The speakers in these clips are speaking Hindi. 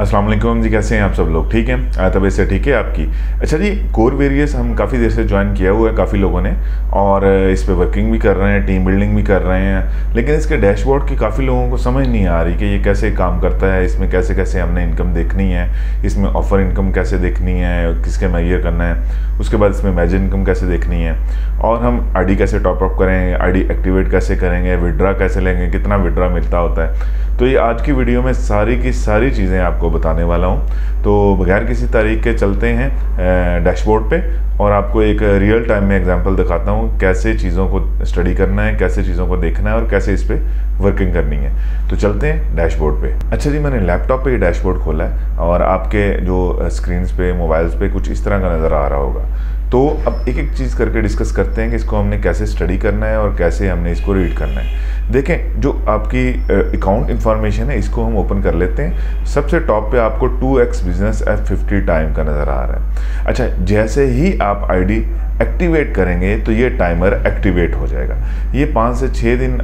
अस्सलाम वालेकुम जी, कैसे हैं आप सब लोग? ठीक हैं? तबीयत से ठीक है आपकी? अच्छा जी, कोर वेरियस हम काफ़ी देर से ज्वाइन किया हुआ है काफ़ी लोगों ने, और इस पे वर्किंग भी कर रहे हैं, टीम बिल्डिंग भी कर रहे हैं, लेकिन इसके डैशबोर्ड की काफ़ी लोगों को समझ नहीं आ रही कि ये कैसे काम करता है, इसमें कैसे कैसे हमने इनकम देखनी है, इसमें ऑफर इनकम कैसे देखनी है, किसके मैयर करना है, उसके बाद इसमें मैजिक इनकम कैसे देखनी है, और हम आईडी कैसे टॉपअप करेंगे, आईडी एक्टिवेट कैसे करेंगे, विड्रा कैसे लेंगे, कितना विड्रा मिलता होता है। तो ये आज की वीडियो में सारी की सारी चीज़ें आपको बताने वाला हूँ। तो बगैर किसी तारीख के चलते हैं डैशबोर्ड पे और आपको एक रियल टाइम में एग्जांपल दिखाता हूँ कैसे चीज़ों को स्टडी करना है, कैसे चीज़ों को देखना है और कैसे इस पर वर्किंग करनी है। तो चलते हैं डैशबोर्ड पे। अच्छा जी, मैंने लैपटॉप पे ये डैशबोर्ड खोला है और आपके जो स्क्रीन्स पे, मोबाइल्स पे कुछ इस तरह का नज़र आ रहा होगा। तो अब एक एक चीज़ करके डिस्कस करते हैं कि इसको हमने कैसे स्टडी करना है और कैसे हमने इसको रीड करना है। देखें, जो आपकी अकाउंट इंफॉर्मेशन है इसको हम ओपन कर लेते हैं। सबसे टॉप पे आपको 2x बिजनेस F50 टाइम का नज़र आ रहा है। अच्छा, जैसे ही आप आईडी एक्टिवेट करेंगे तो ये टाइमर एक्टिवेट हो जाएगा। ये 5 से 6 दिन,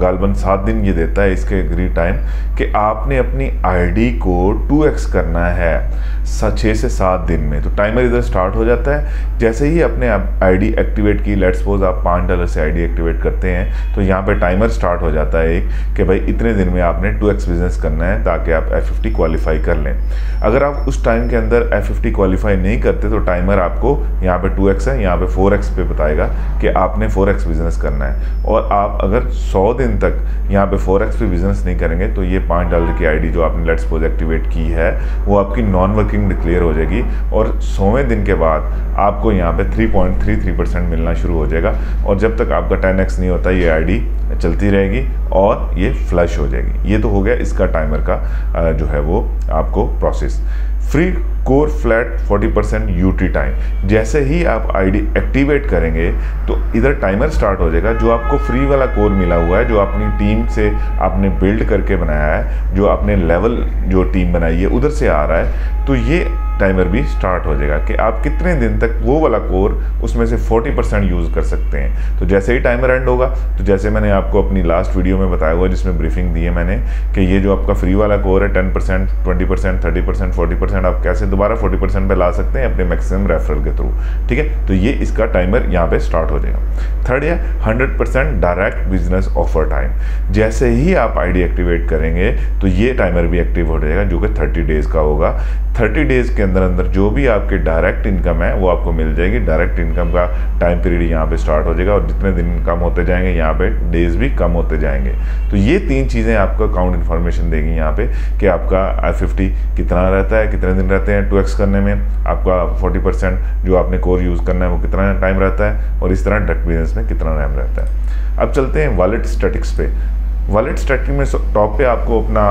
गालबन 7 दिन ये देता है इसके एग्री टाइम कि आपने अपनी आईडी को 2x करना है 6 से 7 दिन में। तो टाइमर इधर स्टार्ट हो जाता है। जैसे ही अपने आईडी एक्टिवेट की, लेट्स सपोज आप $5 से आईडी एक्टिवेट करते हैं, तो यहाँ पे टाइमर स्टार्ट हो जाता है कि भाई इतने दिन में आपने 2x बिजनेस करना है ताकि आप F50 क्वालिफाई कर लें। अगर आप उस टाइम के अंदर F50 क्वालिफाई नहीं करते तो टाइमर आपको यहाँ पे 2x है, यहाँ पे 4x पे बताएगा कि आपने 4x बिजनेस करना है। और आप अगर 100 दिन तक यहाँ पे 4x पे बिजनेस नहीं करेंगे तो ये $5 की आईडी जो आपने लेट्स सपोज एक्टिवेट की है वो आपकी नॉन वर्किंग डिक्लेयर हो जाएगी और 100वें दिन के बाद आपको यहाँ पे 3.33% मिलना शुरू हो जाएगा। और जब तक आपका 10x नहीं होता ये आईडी चलती रहेगी और ये फ्लश हो जाएगी। ये तो हो गया इसका टाइमर का जो है वो आपको process. Free core flat 40% UT time. जैसे ही आप आईडी एक्टिवेट करेंगे तो इधर टाइमर स्टार्ट हो जाएगा। जो आपको फ्री वाला कोर मिला हुआ है, जो अपनी टीम से आपने बिल्ड करके बनाया है, जो आपने लेवल जो टीम बनाई है उधर से आ रहा है, तो ये टाइमर भी स्टार्ट हो जाएगा कि आप कितने दिन तक वो वाला कोर उसमें से 40% यूज़ कर सकते हैं। तो जैसे ही टाइमर एंड होगा, तो जैसे मैंने आपको अपनी लास्ट वीडियो में बताया हुआ जिसमें ब्रीफिंग दी है मैंने कि ये जो आपका फ्री वाला कोर है 10%, 20%, 30%, 40% आप कैसे दोबारा 40% पे ला सकते हैं अपने मैक्सिमम रेफरल के थ्रू। ठीक है, तो ये इसका टाइमर यहाँ पे स्टार्ट हो जाएगा। थर्ड है 100% डायरेक्ट बिजनेस ऑफर टाइम। जैसे ही आप आईडी एक्टिवेट करेंगे तो ये टाइमर भी एक्टिव हो जाएगा जो कि 30 डेज़ का होगा। 30 डेज़ के अंदर अंदर जो भी आपके डायरेक्ट इनकम है वो आपको मिल जाएगी। डायरेक्ट इनकम का टाइम पीरियड यहाँ पे स्टार्ट हो जाएगा और जितने दिन कम होते जाएंगे यहाँ पे डेज भी कम होते जाएंगे। तो ये 3 चीज़ें आपको अकाउंट इन्फॉर्मेशन देगी यहाँ पे कि आपका F50 कितना रहता है, कितने दिन रहते हैं 2x करने में, आपका 40% जो आपने कोर यूज़ करना है वो कितना टाइम रहता है, और इस तरह डायरेक्ट बिजनेस में कितना टाइम रहता है। अब चलते हैं वॉलेट स्टैटिक्स पे। वॉलेट स्टैटिक में टॉप पे आपको अपना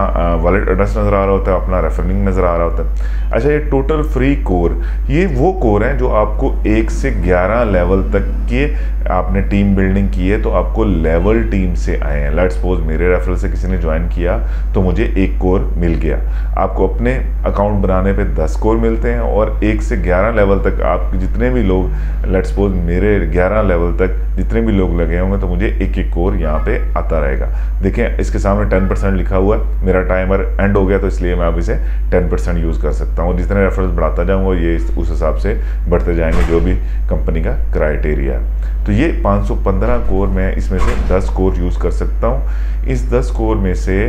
वॉलेट एड्रेस नज़र आ रहा होता है, अपना रेफरिंग नज़र आ रहा होता है। अच्छा, ये टोटल फ्री कोर, ये वो कोर हैं जो आपको 1 से 11 लेवल तक के आपने टीम बिल्डिंग की है तो आपको लेवल टीम से आए हैं। लेट्स सपोज मेरे रेफरल से किसी ने ज्वाइन किया तो मुझे 1 कोर मिल गया। आपको अपने अकाउंट बनाने पे 10 कोर मिलते हैं और 1 से 11 लेवल तक आप जितने भी लोग, लेट्स सपोज मेरे 11 लेवल तक जितने भी लोग लगे होंगे तो मुझे 1-1 कोर यहाँ पे आता रहेगा। देखें, इसके सामने 10% लिखा हुआ है, मेरा टाइमर एंड हो गया तो इसलिए मैं अब इसे 10% यूज़ कर सकता हूँ। जितने रेफरेंस बढ़ाता जाऊँगा ये उस हिसाब से बढ़ते जाएंगे जो भी कंपनी का क्राइटेरिया है। तो ये 515 कोर में इसमें से 10 कोर यूज़ कर सकता हूँ। इस 10 कोर में से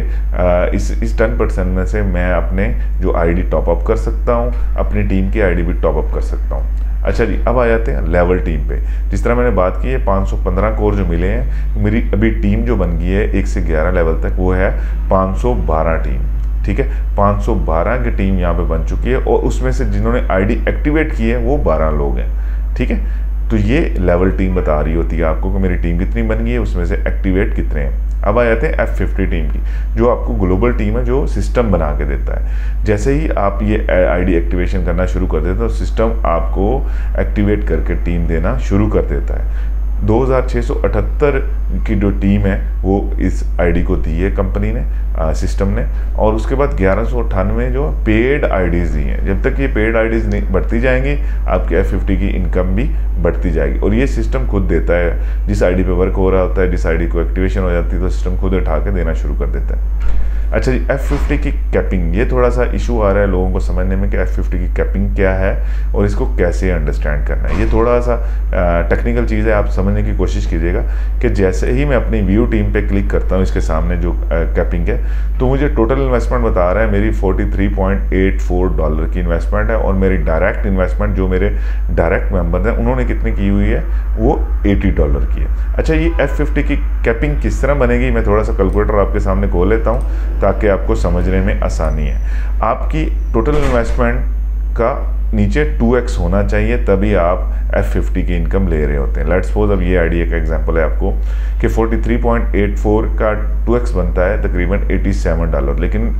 इस 10% में से मैं अपने जो आईडी टॉपअप कर सकता हूँ, अपनी टीम की आईडी भी टॉपअप कर सकता हूँ। अच्छा जी, अब आ जाते हैं लेवल टीम पे। जिस तरह मैंने बात की है 515 कोर जो मिले हैं, मेरी अभी टीम जो बन गई है 1 से 11 लेवल तक वो है 512 टीम। ठीक है, 512 की टीम यहाँ पे बन चुकी है और उसमें से जिन्होंने आईडी एक्टिवेट की है वो 12 लोग हैं। ठीक है, तो ये लेवल टीम बता रही होती है आपको कि मेरी टीम कितनी बन गई है, उसमें से एक्टिवेट कितने हैं। अब आ जाते हैं F50 टीम की, जो आपको ग्लोबल टीम है जो सिस्टम बना के देता है। जैसे ही आप ये आईडी एक्टिवेशन करना शुरू कर देते हैं तो सिस्टम आपको एक्टिवेट करके टीम देना शुरू कर देता है। 2678 की जो टीम है वो इस आईडी को दी है कंपनी ने, सिस्टम ने, और उसके बाद 1198 जो पेड आईडीज़ दी हैं। जब तक ये पेड आईडीज़ नहीं बढ़ती जाएंगी आपकी F50 की इनकम भी बढ़ती जाएगी और ये सिस्टम खुद देता है। जिस आईडी पे वर्क हो रहा होता है, जिस आईडी को एक्टिवेशन हो जाती है तो सिस्टम खुद उठा के देना शुरू कर देता है। अच्छा जी, F50 की कैपिंग, ये थोड़ा सा इशू आ रहा है लोगों को समझने में कि F50 की कैपिंग क्या है और इसको कैसे अंडरस्टैंड करना है। ये थोड़ा सा टेक्निकल चीज़ है, आप समझने की कोशिश कीजिएगा कि जैसे ही मैं अपनी व्यू टीम पे क्लिक करता हूँ, इसके सामने जो कैपिंग है, तो मुझे टोटल इन्वेस्टमेंट बता रहा है मेरी $43.84 की इन्वेस्टमेंट है, और मेरी डायरेक्ट इन्वेस्टमेंट जो मेरे डायरेक्ट मेंबर हैं उन्होंने कितनी की हुई है, वो $80 की है। अच्छा, ये F50 की कैपिंग किस तरह बनेगी, मैं थोड़ा सा कैलकुलेटर आपके सामने खोल लेता हूँ ताकि आपको समझने में आसानी है। आपकी टोटल इन्वेस्टमेंट का नीचे 2x होना चाहिए, तभी आप F50 की इनकम ले रहे होते हैं। लेट्स सपोज, अब ये आइडिया का एग्जांपल है आपको कि 43.84 का 2x बनता है तकरीबन $87, लेकिन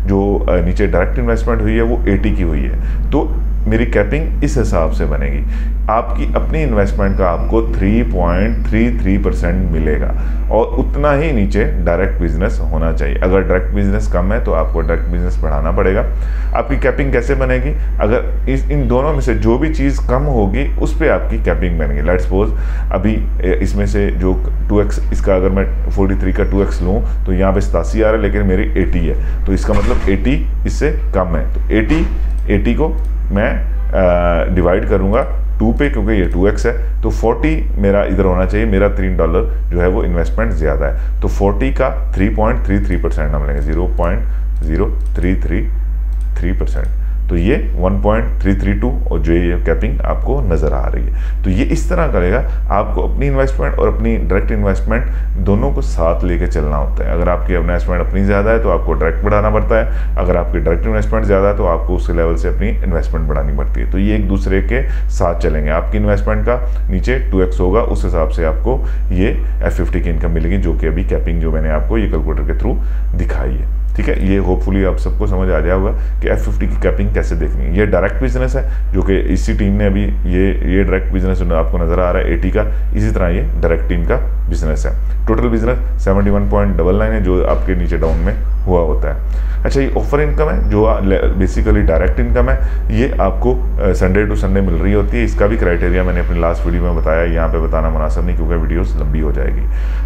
जो नीचे डायरेक्ट इन्वेस्टमेंट हुई है वो 80 की हुई है, तो मेरी कैपिंग इस हिसाब से बनेगी। आपकी अपनी इन्वेस्टमेंट का आपको 3.33% मिलेगा, और उतना ही नीचे डायरेक्ट बिजनेस होना चाहिए। अगर डायरेक्ट बिजनेस कम है तो आपको डायरेक्ट बिजनेस बढ़ाना पड़ेगा। आपकी कैपिंग कैसे बनेगी, अगर इन दोनों में से जो भी चीज़ कम होगी उस पर आपकी कैपिंग बनेगी। लेट्स सपोज, अभी इसमें से जो 2x, इसका अगर मैं 43 का 2x लूँ तो यहाँ पे 87 आ रहा है, लेकिन मेरी 80 है, तो इसका मतलब 80 इससे कम है, तो 80 को मैं डिवाइड करूँगा 2 पे, क्योंकि ये 2x है, तो 40 मेरा इधर होना चाहिए। मेरा $3 जो है वो इन्वेस्टमेंट ज़्यादा है, तो 40 का 3.33% हम लेंगे, 0.0333%, तो ये 1.332, और जो ये कैपिंग आपको नज़र आ रही है। तो ये इस तरह करेगा, आपको अपनी इन्वेस्टमेंट और अपनी डायरेक्ट इन्वेस्टमेंट दोनों को साथ लेके चलना होता है। अगर आपकी इन्वेस्टमेंट अपनी ज़्यादा है तो आपको डायरेक्ट बढ़ाना पड़ता है, अगर आपकी डायरेक्ट इन्वेस्टमेंट ज़्यादा है तो आपको उस लेवल से अपनी इन्वेस्टमेंट बढ़ानी पड़ती है। तो ये एक दूसरे के साथ चलेंगे। आपकी इन्वेस्टमेंट का नीचे 2x होगा, उस हिसाब से आपको ये F50 की इनकम मिलेगी, जो कि अभी कैपिंग जो मैंने आपको ये कैलकुलेटर के थ्रू दिखाई है। ठीक है, ये होपफुली आप सबको समझ आ जाएगा कि F50 की कैपिंग कैसे देखनी है। ये डायरेक्ट बिजनेस है, जो कि इसी टीम ने अभी ये डायरेक्ट बिजनेस आपको नज़र आ रहा है 80 का, इसी तरह ये डायरेक्ट टीम का बिजनेस है। टोटल बिजनेस 71.99 है, जो आपके नीचे डाउन में हुआ होता है। अच्छा, ये ऑफर इनकम है, जो बेसिकली डायरेक्ट इनकम है, ये आपको संडे टू संडे मिल रही होती है। इसका भी क्राइटेरिया मैंने अपनी लास्ट वीडियो में बताया, यहाँ पे बताना मुनासिब नहीं क्योंकि वीडियोस लंबी हो जाएगी।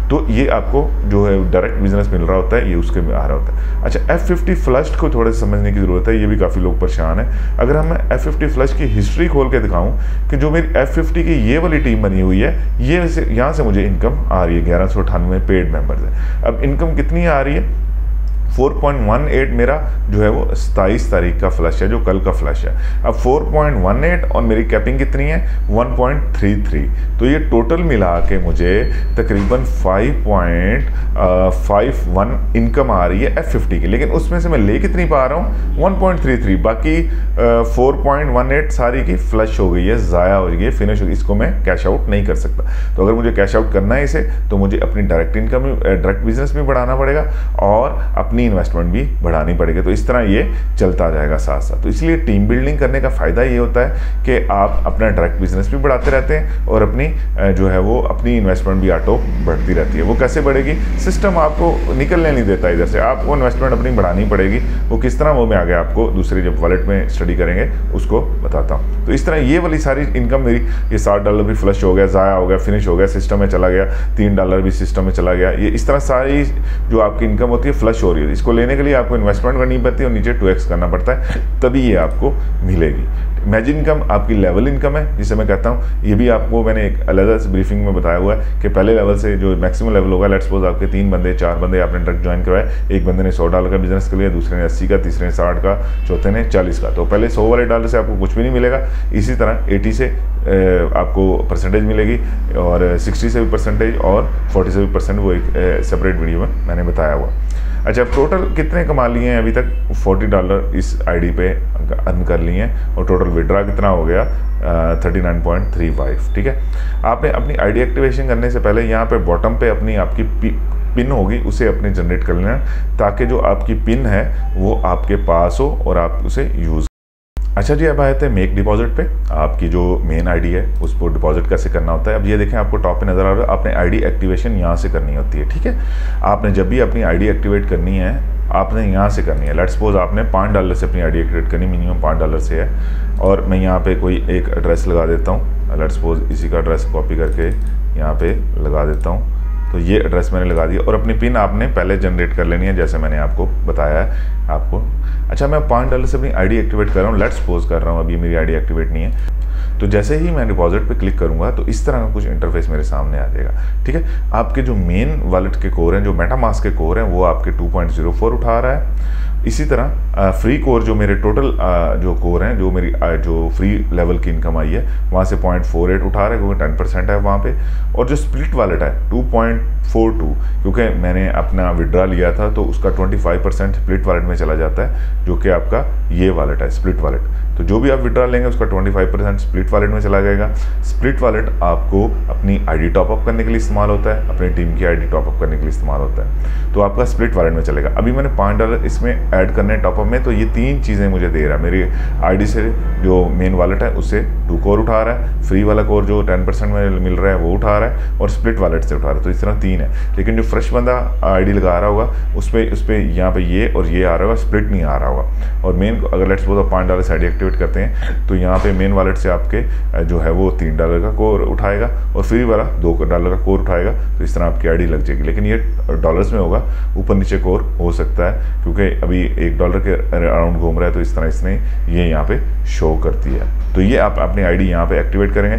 तो ये आपको जो है डायरेक्ट बिजनेस मिल रहा होता है, ये उसके में आ रहा होता है। अच्छा, F50 फ्लश्ड को थोड़े से समझने की ज़रूरत है, ये भी काफ़ी लोग परेशान है। अगर हम F50 फ्लश्ड की हिस्ट्री खोल के दिखाऊँ कि जो मेरी F50 की ये वाली टीम बनी हुई है, ये यहाँ से मुझे इनकम आ रही है, 1198 पेड मेंबर्स है। अब इनकम कितनी आ रही है, 4.18 मेरा जो है वो 27 तारीख का फ्लश है, जो कल का फ्लश है। अब 4.18 और मेरी कैपिंग कितनी है, 1.33, तो ये टोटल मिला के मुझे तकरीबन 5.51 इनकम आ रही है F50 की, लेकिन उसमें से मैं ले कितनी पा रहा हूँ, 1.33, बाकी 4.18 सारी की फ्लश हो गई है, ज़ाया हो गई है, फिनिश हो गई, इसको मैं कैश आउट नहीं कर सकता। तो अगर मुझे कैश आउट करना है इसे, तो मुझे अपनी डायरेक्ट इनकम, डायरेक्ट बिजनेस भी बढ़ाना पड़ेगा और अपनी इन्वेस्टमेंट भी बढ़ानी पड़ेगी। तो इस तरह ये चलता जाएगा साथ साथ। तो इसलिए टीम बिल्डिंग करने का फ़ायदा ये होता है कि आप अपना डायरेक्ट बिजनेस भी बढ़ाते रहते हैं और अपनी जो है वो अपनी इन्वेस्टमेंट भी ऑटो बढ़ती रहती है। वो कैसे बढ़ेगी, सिस्टम आपको निकलने नहीं देता इधर से, आपको इन्वेस्टमेंट अपनी बढ़ानी पड़ेगी। वो किस तरह, वो मैं आगे आपको दूसरी जब वॉलेट में स्टडी करेंगे उसको बताता हूँ। तो इस तरह ये वाली सारी इनकम मेरी, ये $60 भी फ्लश हो गया, ज़ाया हो गया, फिनिश हो गया, सिस्टम में चला गया, $3 भी सिस्टम में चला गया। ये इस तरह सारी जो आपकी इनकम होती है फ्लश हो रही है। इसको लेने के लिए आपको इन्वेस्टमेंट करनी पड़ती है और नीचे 2x करना पड़ता है, तभी ये आपको मिलेगी। इमेजिन इनकम आपकी लेवल इनकम है, जिसे मैं कहता हूँ। ये भी आपको मैंने एक अलग से ब्रीफिंग में बताया हुआ है कि पहले लेवल से जो मैक्सिमम लेवल होगा, लेट्स सपोज आपके 3 बंदे 4 बंदे आपने डायरेक्ट ज्वाइन करवाए, एक बंदे ने $100 का बिजनेस कर लिया, दूसरे ने 80 का, तीसरे ने 60 का, चौथे ने 40 का। तो पहले 100 वाले डॉलर से आपको कुछ भी नहीं मिलेगा। इसी तरह 80 से आपको परसेंटेज मिलेगी, और 60 से भी परसेंटेज, और 40 से भी परसेंट, वो एक सेपरेट वीडियो में मैंने बताया हुआ। अच्छा, टोटल कितने कमा लिए हैं अभी तक, $40 इस आईडी पे अर्न कर लिए हैं, और टोटल विड्रा कितना हो गया, 39.35। ठीक है, आपने अपनी आईडी एक्टिवेशन करने से पहले यहाँ पे बॉटम पे अपनी आपकी पिन होगी, उसे अपने जनरेट कर लेना, ताकि जो आपकी पिन है वो आपके पास हो और आप उसे यूज़। अच्छा जी, अब आए थे मेक डिपॉजिट पे। आपकी जो मेन आईडी है उस पर डिपॉजिट कैसे करना होता है। अब ये देखें, आपको टॉप पे नज़र आ रहा है, आपने आईडी एक्टिवेशन यहाँ से करनी होती है। ठीक है, आपने जब भी अपनी आईडी एक्टिवेट करनी है, आपने यहाँ से करनी है। लेट्स सपोज आपने $5 से अपनी आईडी एक्टिवेट करनी, मिनिमम $5 से है, और मैं यहाँ पे कोई एक एड्रेस लगा देता हूँ। लेट्स सपोज इसी का एड्रेस कॉपी करके यहाँ पे लगा देता हूँ, तो ये एड्रेस मैंने लगा दिया और अपनी पिन आपने पहले जनरेट कर लेनी है जैसे मैंने आपको बताया है आपको। अच्छा, मैं $5 से अपनी आईडी एक्टिवेट कर रहा हूँ, लेट्स सपोज कर रहा हूँ, अभी मेरी आईडी एक्टिवेट नहीं है। तो जैसे ही मैं डिपॉजिट पे क्लिक करूंगा तो इस तरह का कुछ इंटरफेस मेरे सामने आ जाएगा। ठीक है, आपके जो मेन वॉलेट के कोर हैं, जो मेटामास्क के कोर हैं, वो आपके 2.04 उठा रहा है। इसी तरह फ्री कोर जो मेरे टोटल जो कोर हैं, जो मेरी जो फ्री लेवल की इनकम आई है वहाँ से 0.48 उठा रहा है क्योंकि 10% है वहाँ पे। और जो स्प्लिट वॉलेट है 2.42, क्योंकि मैंने अपना विड्रा लिया था तो उसका 25% स्प्लिट वॉलेट में चला जाता है, जो कि आपका ये वॉलेट है स्प्लिट वॉलेट। तो जो भी आप विड्रा लेंगे उसका 25% स्प्लिट वॉलेट में चला जाएगा। स्प्लिट वॉलेट आपको अपनी आईडी टॉपअप करने के लिए इस्तेमाल होता है, अपनी टीम की आईडी टॉपअप करने के लिए इस्तेमाल होता है, तो आपका स्प्लिट वॉलेट में चलेगा। अभी मैंने $5 इसमें ऐड करने टॉपअप में, तो ये 3 चीज़ें मुझे दे रहा है। मेरी आईडी से जो मेन वॉलेट है उससे 2 कोर उठा रहा है, फ्री वाला कोर जो 10% में मिल रहा है वो उठा रहा है, और स्प्लिट वॉलेट से उठा रहा है। तो इस तरह 3 है। लेकिन जो फ्रेश बंदा आईडी लगा रहा होगा उस पर यहाँ पे ये और ये आ रहा होगा, स्प्लिट नहीं आ रहा होगा। और मेन अगर लेट्स सपोज $5 से आईडी एक्टिवेट करते हैं तो यहाँ पे मेन वॉलेट से आपके जो है वो $3 का कोर उठाएगा और फ्री वाला $2 का कोर उठाएगा। तो इस तरह आपकी आईडी लग जाएगी। लेकिन ये डॉलर्स में होगा, ऊपर नीचे कोर हो सकता है क्योंकि अभी $1 के अराउंड घूम रहा है, तो इस तरह इसने ये यहाँ पे शो करती है। तो ये आप अपनी आईडी यहाँ पे एक्टिवेट करेंगे।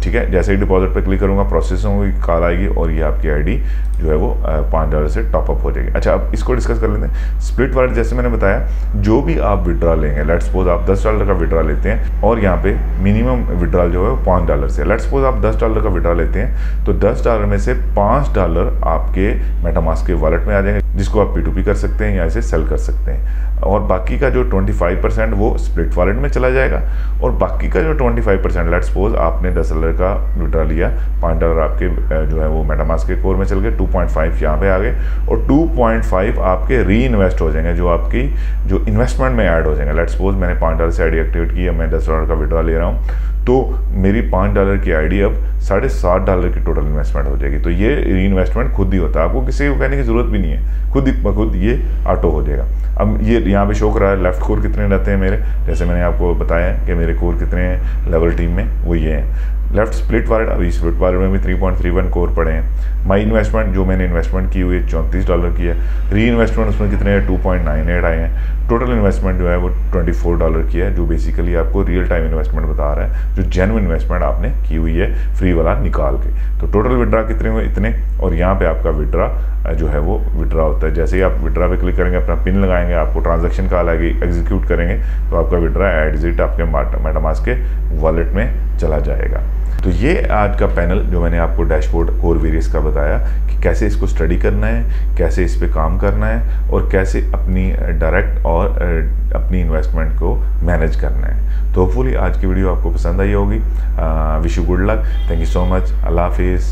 ठीक है, जैसे ही डिपॉजिट पे क्लिक करूँगा प्रोसेसिंग की कॉल आएगी और ये आपकी आईडी जो है वो $5 से टॉपअप हो जाएगी। अच्छा, अब इसको डिस्कस कर लेते हैं। स्प्लिट वॉलेट जैसे मैंने बताया, जो भी आप विड्रॉ लेंगे, लेट्स सपोज आप $10 का विड्रॉ लेते हैं और यहाँ पे मिनिमम विड्रॉल जो है वो $5 से, लेट्स सपोज आप $10 का विड्रॉ लेते हैं तो $10 में से $5 आपके मेटामास्क के वॉलेट में आ जाएंगे, जिसको आप P2P कर सकते हैं या इसे सेल कर सकते हैं। और बाकी का जो 25% वो स्प्लिट वॉलेट में चला जाएगा, और बाकी का जो 25% लेट्स सपोज आपने $10 का विड्रॉ लिया, $5 आपके जो है वो मेटामास्क के कोर में चल गए, 2.5 यहाँ पे आ गए, और 2.5 आपके री इन्वेस्ट हो जाएंगे, जो आपकी जो इन्वेस्टमेंट में ऐड हो जाएंगे। लेट्स सपोज मैंने $5 से आईडी एक्टिवेट की, मैं $10 का विड्रॉ ले रहा हूँ, तो मेरी $5 की आईडी अब $7.5 की टोटल इन्वेस्टमेंट हो जाएगी। तो ये री इन्वेस्टमेंट खुद ही होता है, आपको किसी को कहने की जरूरत भी नहीं है, खुद ये ऑटो हो जाएगा। अब ये यहाँ पे शो कर रहा है लेफ्ट कोर कितने रहते हैं मेरे, जैसे मैंने आपको बताया कि मेरे कोर कितने हैं लेवल टीम में, वो ये हैं। लेफ्ट स्प्लिट वॉलेट, अभी स्प्लिट वॉलेट में भी 3.31 कोर पड़े हैं। माई इन्वेस्टमेंट जो मैंने इन्वेस्टमेंट की हुई है $34 की है। री इन्वेस्टमेंट उसमें कितने हैं, 2.98 आए हैं। टोटल इन्वेस्टमेंट जो है वो $24 की है, जो बेसिकली आपको रियल टाइम इन्वेस्टमेंट बता रहा है, जो जेन्युइन इन्वेस्टमेंट आपने की हुई है फ्री वाला निकाल के। तो टोटल विड्रा कितने हुए, इतने, और यहाँ पे आपका विड्रा जो है वो विड्रा होता है। जैसे ही आप विड्रा पे क्लिक करेंगे, अपना पिन लगाएंगे, आपको ट्रांजैक्शन कॉल आएगी, एग्जीक्यूट करेंगे, तो आपका विड्रा एग्जिट आपके मेटामास्क के वॉलेट में चला जाएगा। तो ये आज का पैनल जो मैंने आपको डैशबोर्ड कोर वेरियस का बताया कि कैसे इसको स्टडी करना है, कैसे इस पे काम करना है, और कैसे अपनी डायरेक्ट और अपनी इन्वेस्टमेंट को मैनेज करना है। तो होपफुली आज की वीडियो आपको पसंद आई होगी। Wish you good luck, thank you so much, अल्लाह हाफिज़।